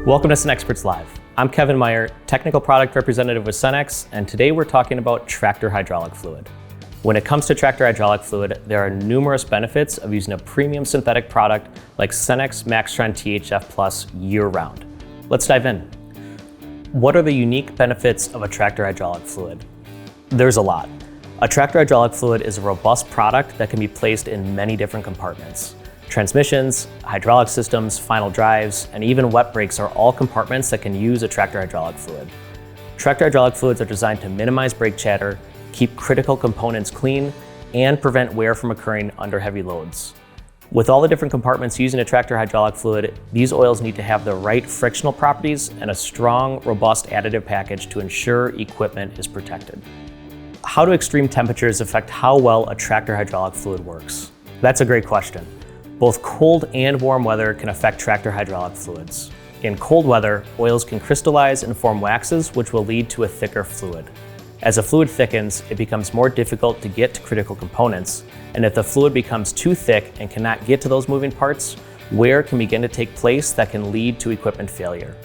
Welcome to Cenexperts Live. I'm Kevin Meyer, Technical Product Representative with Cenex, and today we're talking about tractor hydraulic fluid. When it comes to tractor hydraulic fluid, there are numerous benefits of using a premium synthetic product like Cenex Maxtron THF Plus year-round. Let's dive in. What are the unique benefits of a tractor hydraulic fluid? There's a lot. A tractor hydraulic fluid is a robust product that can be placed in many different compartments. Transmissions, hydraulic systems, final drives, and even wet brakes are all compartments that can use a tractor hydraulic fluid. Tractor hydraulic fluids are designed to minimize brake chatter, keep critical components clean, and prevent wear from occurring under heavy loads. With all the different compartments using a tractor hydraulic fluid, these oils need to have the right frictional properties and a strong, robust additive package to ensure equipment is protected. How do extreme temperatures affect how well a tractor hydraulic fluid works? That's a great question. Both cold and warm weather can affect tractor hydraulic fluids. In cold weather, oils can crystallize and form waxes, which will lead to a thicker fluid. As a fluid thickens, it becomes more difficult to get to critical components, and if the fluid becomes too thick and cannot get to those moving parts, wear can begin to take place that can lead to equipment failure.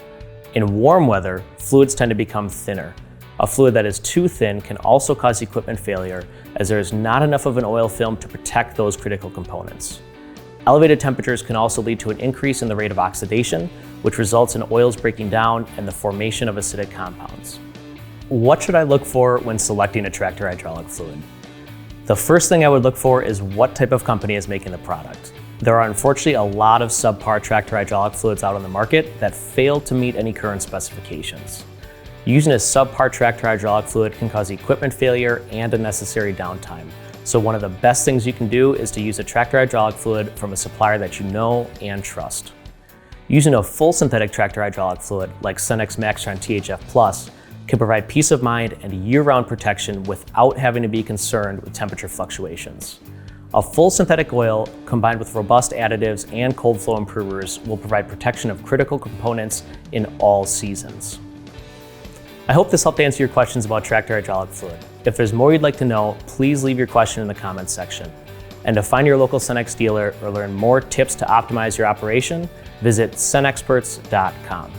In warm weather, fluids tend to become thinner. A fluid that is too thin can also cause equipment failure, as there is not enough of an oil film to protect those critical components. Elevated temperatures can also lead to an increase in the rate of oxidation, which results in oils breaking down and the formation of acidic compounds. What should I look for when selecting a tractor hydraulic fluid? The first thing I would look for is what type of company is making the product. There are unfortunately a lot of subpar tractor hydraulic fluids out on the market that fail to meet any current specifications. Using a subpar tractor hydraulic fluid can cause equipment failure and unnecessary downtime. So one of the best things you can do is to use a tractor hydraulic fluid from a supplier that you know and trust. Using a full synthetic tractor hydraulic fluid like Cenex Maxtron THF Plus can provide peace of mind and year-round protection without having to be concerned with temperature fluctuations. A full synthetic oil combined with robust additives and cold flow improvers will provide protection of critical components in all seasons. I hope this helped answer your questions about tractor hydraulic fluid. If there's more you'd like to know, please leave your question in the comments section. And to find your local Cenex dealer or learn more tips to optimize your operation, visit Cenexperts.com.